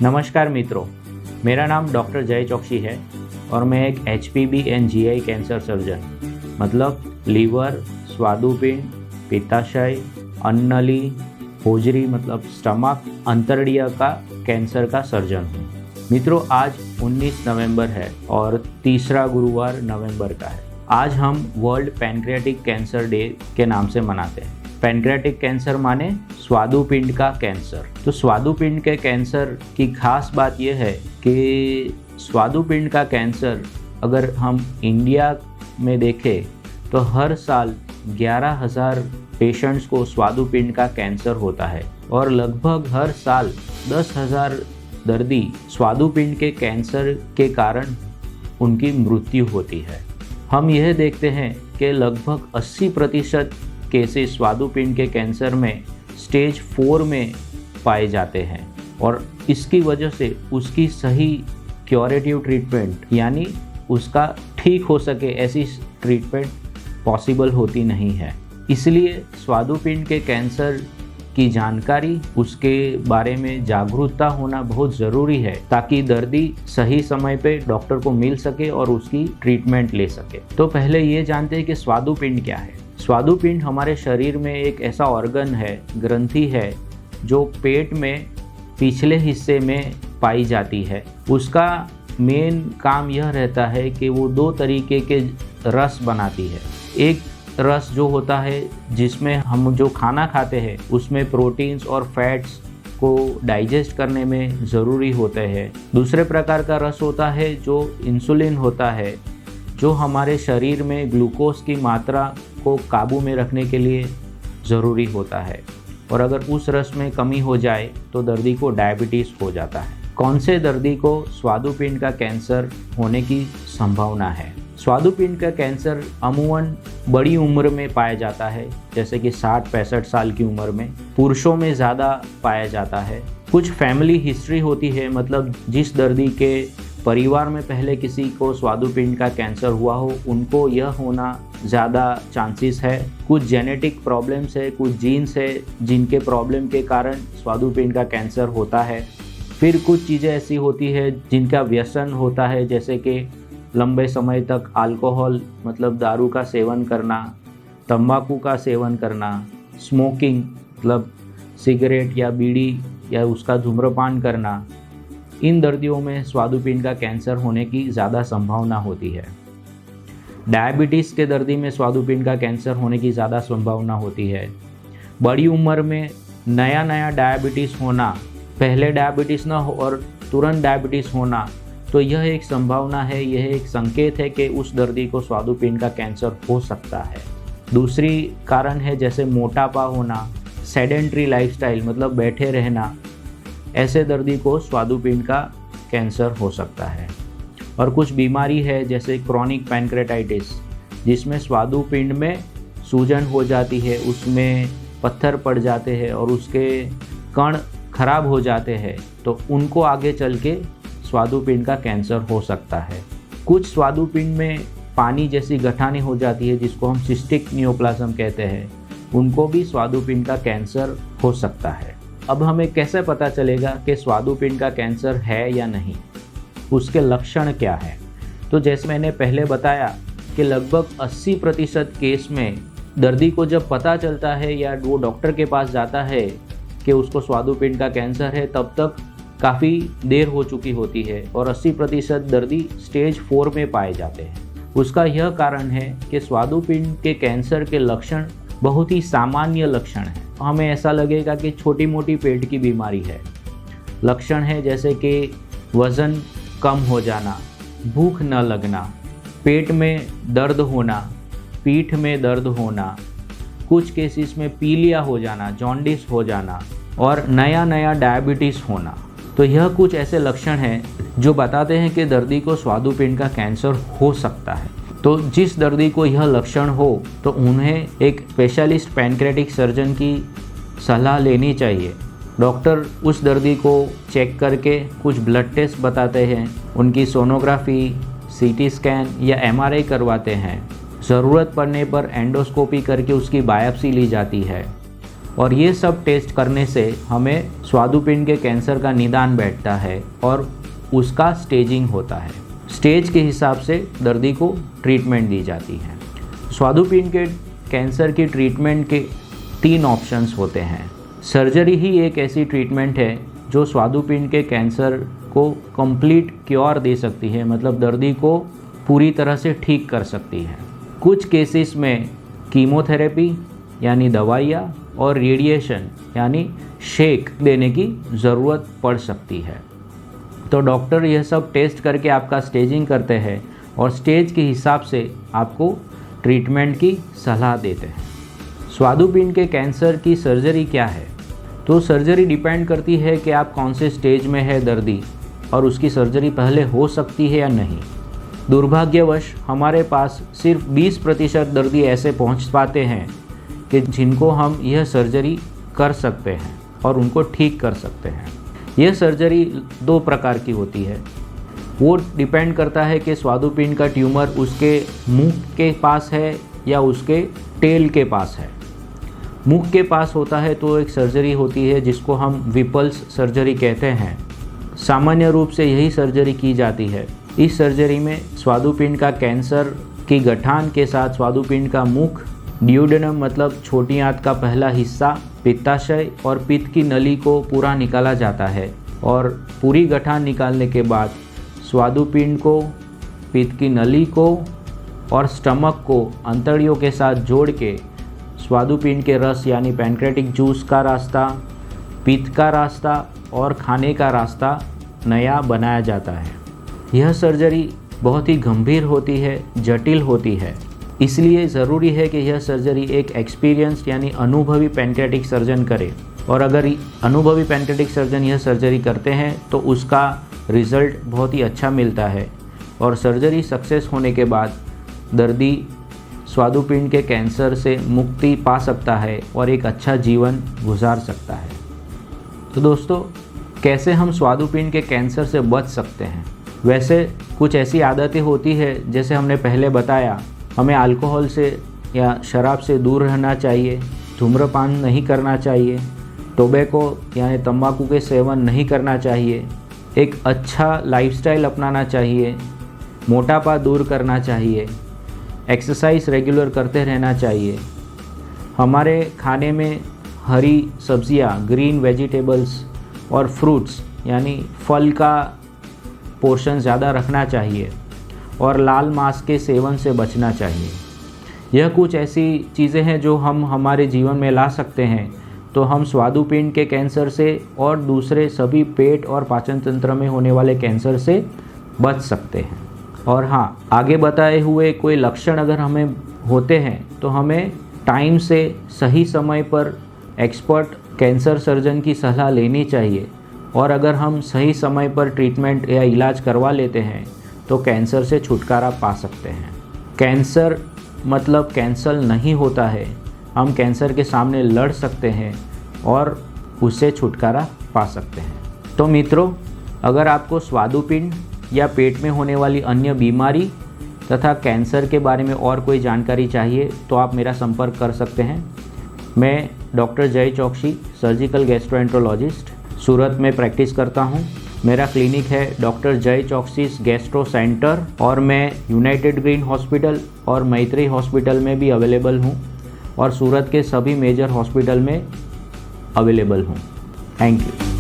नमस्कार मित्रों, मेरा नाम डॉक्टर जय चौकसी है और मैं एक HPV and GI cancer surgeon मतलब लीवर, स्वादुपिंड, पित्ताशय, अन्ननली, होजरी मतलब स्टमक, अंतर्दीय का कैंसर का सर्जन हूँ। मित्रों, आज 19 नवंबर है और तीसरा गुरुवार नवंबर का है। आज हम वर्ल्ड पैनक्रियाटिक कैंसर डे के नाम से मनाते हैं। पैनक्रियाटिक कैंसर माने स्वादुपिंड का कैंसर। तो स्वादुपिंड के कैंसर की खास बात यह है कि स्वादुपिंड का कैंसर अगर हम इंडिया में देखें तो हर साल 11,000 पेशेंट्स को स्वादुपिंड का कैंसर होता है और लगभग हर साल 10,000 दर्दी स्वादुपिंड के कैंसर के कारण उनकी मृत्यु होती है। हम यह देखते हैं कि लगभग 80% केसेस स्वादुपिंड के कैंसर में स्टेज 4 में पाए जाते हैं और इसकी वजह से उसकी सही क्यूरेटिव ट्रीटमेंट यानी उसका ठीक हो सके ऐसी ट्रीटमेंट पॉसिबल होती नहीं है। इसलिए स्वादुपिंड के कैंसर की जानकारी, उसके बारे में जागरूकता होना बहुत ज़रूरी है ताकि दर्दी सही समय पे डॉक्टर को मिल सके और उसकी ट्रीटमेंट ले सके। तो पहले ये जानते हैं कि स्वादुपिंड क्या है। स्वादुपिंड हमारे शरीर में एक ऐसा ऑर्गन है, ग्रंथि है, जो पेट में पिछले हिस्से में पाई जाती है। उसका मेन काम यह रहता है कि वो 2 तरीके के रस बनाती है। एक रस जो होता है जिसमें हम जो खाना खाते हैं उसमें प्रोटीन्स और फैट्स को डाइजेस्ट करने में ज़रूरी होते हैं। दूसरे प्रकार का रस होता है जो इंसुलिन होता है, जो हमारे शरीर में ग्लूकोज की मात्रा को काबू में रखने के लिए ज़रूरी होता है और अगर उस रस में कमी हो जाए तो दर्दी को डायबिटीज़ हो जाता है। कौन से दर्दी को स्वादुपिंड का कैंसर होने की संभावना है? स्वादुपिंड का कैंसर अमूमन बड़ी उम्र में पाया जाता है, जैसे कि 60-65 साल की उम्र में। पुरुषों में ज़्यादा पाया जाता है। कुछ फैमिली हिस्ट्री होती है, मतलब जिस दर्दी के परिवार में पहले किसी को स्वादुपिंड का कैंसर हुआ हो उनको यह होना ज़्यादा चांसेस है। कुछ जेनेटिक प्रॉब्लम्स है, कुछ जीन्स है जिनके प्रॉब्लम के कारण स्वादुपिंड का कैंसर होता है। फिर कुछ चीज़ें ऐसी होती है जिनका व्यसन होता है, जैसे कि लंबे समय तक अल्कोहल मतलब दारू का सेवन करना, तंबाकू का सेवन करना, स्मोकिंग मतलब सिगरेट या बीड़ी या उसका धूम्रपान करना। इन दर्दियों में स्वादुपिंड का कैंसर होने की ज़्यादा संभावना होती है। डायबिटीज़ के दर्दी में स्वादुपिंड का कैंसर होने की ज़्यादा संभावना होती है। बड़ी उम्र में नया डायबिटीज़ होना, पहले डायबिटीज़ ना हो और तुरंत डायबिटीज़ होना, तो यह एक संभावना है, यह एक संकेत है कि उस दर्दी को स्वादुपिंड का कैंसर हो सकता है। दूसरी कारण है जैसे मोटापा होना, सेडेंट्री लाइफस्टाइल मतलब बैठे रहना, ऐसे दर्दी को स्वादुपिंड का कैंसर हो सकता है। और कुछ बीमारी है जैसे क्रॉनिक पैनक्रेटाइटिस, जिसमें स्वादुपिंड में सूजन हो जाती है, उसमें पत्थर पड़ जाते हैं और उसके कण खराब हो जाते हैं, तो उनको आगे चल के स्वादुपिंड का कैंसर हो सकता है। कुछ स्वादुपिंड में पानी जैसी गठाने हो जाती है जिसको हम सिस्टिक नियोप्लाज्म कहते हैं, उनको भी स्वादुपिंड का कैंसर हो सकता है। अब हमें कैसे पता चलेगा कि स्वादुपिंड का कैंसर है या नहीं, उसके लक्षण क्या हैं? तो जैसे मैंने पहले बताया कि लगभग 80% केस में दर्दी को जब पता चलता है या वो डॉक्टर के पास जाता है कि उसको स्वादुपिंड का कैंसर है, तब तक काफ़ी देर हो चुकी होती है और 80% दर्दी स्टेज 4 में पाए जाते हैं। उसका यह कारण है कि स्वादुपिंड के कैंसर के लक्षण बहुत ही सामान्य लक्षण हैं। हमें ऐसा लगेगा कि छोटी मोटी पेट की बीमारी है। लक्षण है जैसे कि वज़न कम हो जाना, भूख न लगना, पेट में दर्द होना, पीठ में दर्द होना, कुछ केसेस में पीलिया हो जाना, जॉन्डिस हो जाना और नया डायबिटीज़ होना। तो यह कुछ ऐसे लक्षण हैं जो बताते हैं कि दर्दी को स्वादुपिंड का कैंसर हो सकता है। तो जिस दर्दी को यह लक्षण हो तो उन्हें एक स्पेशलिस्ट पैनक्रियाटिक सर्जन की सलाह लेनी चाहिए। डॉक्टर उस दर्दी को चेक करके कुछ ब्लड टेस्ट बताते हैं, उनकी सोनोग्राफी, सीटी स्कैन या एमआरआई करवाते हैं। ज़रूरत पड़ने पर एंडोस्कोपी करके उसकी बायोप्सी ली जाती है और ये सब टेस्ट करने से हमें स्वादुपिंड के कैंसर का निदान बैठता है और उसका स्टेजिंग होता है। स्टेज के हिसाब से दर्दी को ट्रीटमेंट दी जाती है। स्वादुपिंड के कैंसर की ट्रीटमेंट के 3 ऑप्शंस होते हैं। सर्जरी ही एक ऐसी ट्रीटमेंट है जो स्वादुपिंड के कैंसर को कंप्लीट क्योर दे सकती है, मतलब दर्दी को पूरी तरह से ठीक कर सकती है। कुछ केसेस में कीमोथेरेपी यानी दवाइयाँ और रेडिएशन यानी शेक देने की ज़रूरत पड़ सकती है। तो डॉक्टर यह सब टेस्ट करके आपका स्टेजिंग करते हैं और स्टेज के हिसाब से आपको ट्रीटमेंट की सलाह देते हैं। स्वादुपिंड के कैंसर की सर्जरी क्या है? तो सर्जरी डिपेंड करती है कि आप कौन से स्टेज में है दर्दी और उसकी सर्जरी पहले हो सकती है या नहीं। दुर्भाग्यवश हमारे पास सिर्फ 20% दर्दी ऐसे पहुंच पाते हैं कि जिनको हम यह सर्जरी कर सकते हैं और उनको ठीक कर सकते हैं। यह सर्जरी 2 प्रकार की होती है। वो डिपेंड करता है कि स्वादुपिंड का ट्यूमर उसके मुंह के पास है या उसके टेल के पास है। मुंह के पास होता है तो एक सर्जरी होती है जिसको हम विपल्स सर्जरी कहते हैं। सामान्य रूप से यही सर्जरी की जाती है। इस सर्जरी में स्वादुपिंड का कैंसर की गठान के साथ स्वादुपिंड का मुख, ड्यूडेनम मतलब छोटी आंत का पहला हिस्सा, पित्ताशय और पित्त की नली को पूरा निकाला जाता है और पूरी गठान निकालने के बाद स्वादुपिंड को, पित्त की नली को और स्टमक को अंतड़ियों के साथ जोड़ के स्वादुपिंड के रस यानी पैनक्रेटिक जूस का रास्ता, पित्त का रास्ता और खाने का रास्ता नया बनाया जाता है। यह सर्जरी बहुत ही गंभीर होती है, जटिल होती है, इसलिए ज़रूरी है कि यह सर्जरी एक एक्सपीरियंस्ड यानी अनुभवी पैनक्रेटिक सर्जन करे। और अगर अनुभवी पैनक्रेटिक सर्जन यह सर्जरी करते हैं तो उसका रिज़ल्ट बहुत ही अच्छा मिलता है और सर्जरी सक्सेस होने के बाद दर्दी स्वादुपिंड के कैंसर से मुक्ति पा सकता है और एक अच्छा जीवन गुजार सकता है। तो दोस्तों, कैसे हम स्वादुपिंड के कैंसर से बच सकते हैं? वैसे कुछ ऐसी आदतें होती है जैसे हमने पहले बताया, हमें अल्कोहल से या शराब से दूर रहना चाहिए, धूम्रपान नहीं करना चाहिए, टोबैको यानी तंबाकू के सेवन नहीं करना चाहिए, एक अच्छा लाइफस्टाइल अपनाना चाहिए, मोटापा दूर करना चाहिए, एक्सरसाइज रेगुलर करते रहना चाहिए। हमारे खाने में हरी सब्जियां, ग्रीन वेजिटेबल्स और फ्रूट्स यानी फल का पोर्शन ज़्यादा रखना चाहिए और लाल मांस के सेवन से बचना चाहिए। यह कुछ ऐसी चीज़ें हैं जो हम हमारे जीवन में ला सकते हैं तो हम स्वादुपिंड के कैंसर से और दूसरे सभी पेट और पाचन तंत्र में होने वाले कैंसर से बच सकते हैं। और हाँ, आगे बताए हुए कोई लक्षण अगर हमें होते हैं तो हमें टाइम से सही समय पर एक्सपर्ट कैंसर सर्जन की सलाह लेनी चाहिए और अगर हम सही समय पर ट्रीटमेंट या इलाज करवा लेते हैं तो कैंसर से छुटकारा पा सकते हैं। कैंसर मतलब कैंसल नहीं होता है, हम कैंसर के सामने लड़ सकते हैं और उससे छुटकारा पा सकते हैं। तो मित्रों, अगर आपको स्वादुपिंड या पेट में होने वाली अन्य बीमारी तथा कैंसर के बारे में और कोई जानकारी चाहिए तो आप मेरा संपर्क कर सकते हैं। मैं डॉक्टर जय चौकसी, सर्जिकल गैस्ट्रोएंट्रोलॉजिस्ट, सूरत में प्रैक्टिस करता हूँ। मेरा क्लिनिक है डॉक्टर जय चौकसी गैस्ट्रो सेंटर और मैं यूनाइटेड ग्रीन हॉस्पिटल और मैत्री हॉस्पिटल में भी अवेलेबल हूँ और सूरत के सभी मेजर हॉस्पिटल में अवेलेबल हूँ। Thank you.